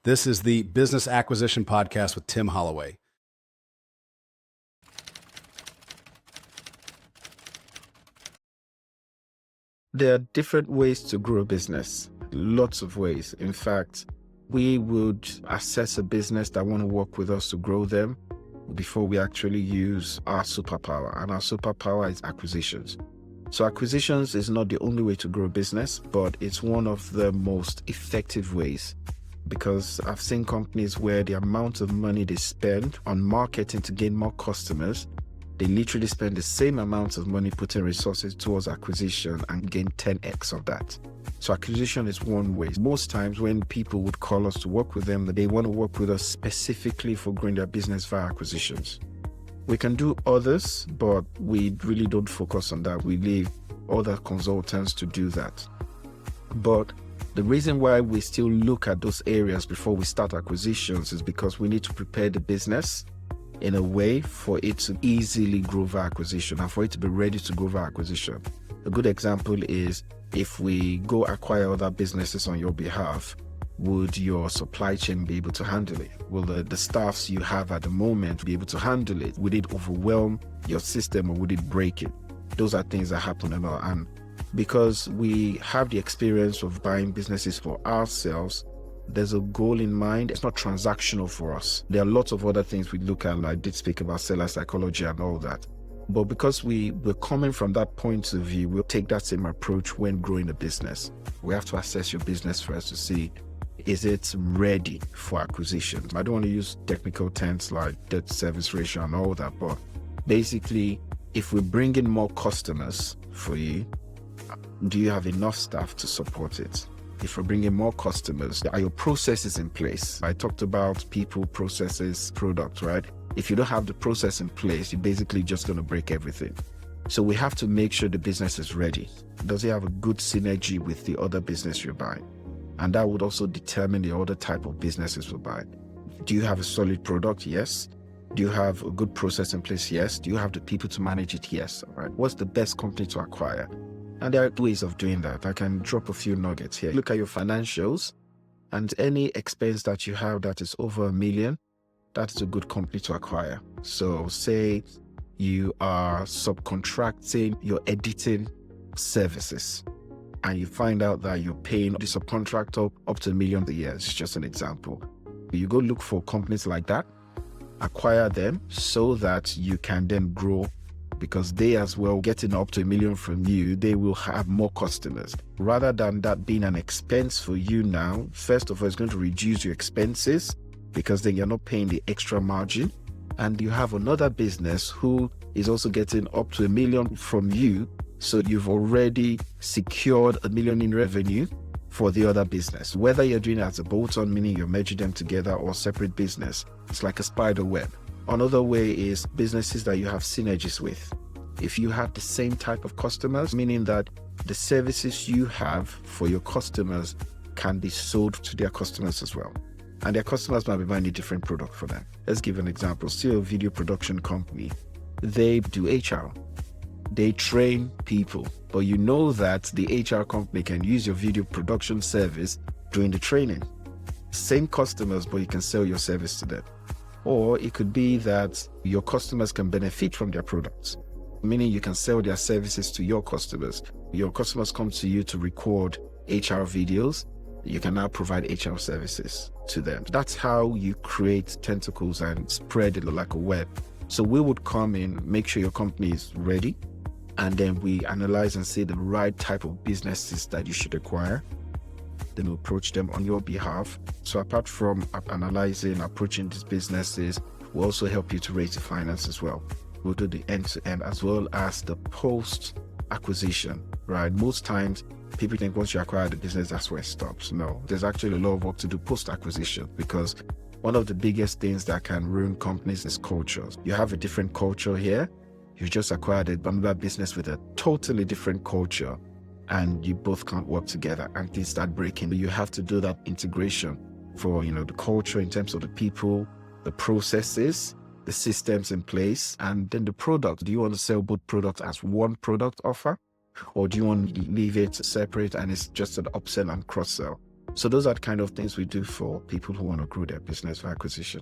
This is the Business Acquisition Podcast with Tim Holloway. There are different ways to grow a business, lots of ways. In fact, we would assess a business that want to work with us to grow them before we actually use our superpower. And our superpower is acquisitions. So acquisitions is not the only way to grow a business, but it's one of the most effective ways, because I've seen companies where the amount of money they spend on marketing to gain more customers, they literally spend the same amount of money putting resources towards acquisition and gain 10x of that. So acquisition is one way. Most times when people would call us to work with them, they want to work with us specifically for growing their business via acquisitions. We can do others, but we really don't focus on that. We leave other consultants to do that. But the reason why we still look at those areas before we start acquisitions is because we need to prepare the business in a way for it to easily grow via acquisition and for it to be ready to grow via acquisition. A good example is if we go acquire other businesses on your behalf, would your supply chain be able to handle it? Will the staffs you have at the moment be able to handle it? Would it overwhelm your system or would it break it? Those are things that happen a lot. And because we have the experience of buying businesses for ourselves, there's a goal in mind. It's not transactional for us. There are lots of other things we look at, like I did speak about seller psychology and all that. But because we're coming from that point of view, we'll take that same approach when growing a business. We have to assess your business first to see, is it ready for acquisition? I don't want to use technical terms like debt service ratio and all that, but basically, if we bring in more customers for you, do you have enough staff to support it? If we're bringing more customers, are your processes in place? I talked about people, processes, product, right? If you don't have the process in place, you're basically just going to break everything. So we have to make sure the business is ready. Does it have a good synergy with the other business you're buying? And that would also determine the other type of businesses we're buying. Do you have a solid product? Yes. Do you have a good process in place? Yes. Do you have the people to manage it? Yes. All right. What's the best company to acquire? And there are ways of doing that. I can drop a few nuggets here. Look at your financials, and any expense that you have that is over $1 million, that's a good company to acquire. So say you are subcontracting your editing services and you find out that you're paying the subcontractor up to $1 million a year. It's just an example. You go look for companies like that, acquire them so that you can then grow, because they as well, getting up to $1 million from you, they will have more customers. Rather than that being an expense for you now, first of all, it's going to reduce your expenses because then you're not paying the extra margin. And you have another business who is also getting up to $1 million from you. So you've already secured $1 million in revenue for the other business. Whether you're doing it as a bolt-on, meaning you're merging them together, or separate business, it's like a spider web. Another way is businesses that you have synergies with. If you have the same type of customers, meaning that the services you have for your customers can be sold to their customers as well. And their customers might be buying a different product for them. Let's give an example. Still a video production company. They do HR. They train people, but you know that the HR company can use your video production service during the training. Same customers, but you can sell your service to them. Or it could be that your customers can benefit from their products, meaning you can sell their services to your customers. Your customers come to you to record HR videos. You can now provide HR services to them. That's how you create tentacles and spread it like a web. So we would come in, make sure your company is ready, and then we analyze and see the right type of businesses that you should acquire. Then we'll approach them on your behalf. So apart from analyzing, approaching these businesses, we'll also help you to raise the finance as well. We'll do the end-to-end as well as the post-acquisition, right? Most times, people think once you acquire the business, that's where it stops. No, there's actually a lot of work to do post-acquisition, because one of the biggest things that can ruin companies is cultures. You have a different culture here. You just acquired another business with a totally different culture, and you both can't work together and things start breaking. You have to do that integration for, the culture in terms of the people, the processes, the systems in place, and then the product. Do you want to sell both products as one product offer, or do you want to leave it separate and it's just an upsell and cross-sell? So those are the kind of things we do for people who want to grow their business for acquisition.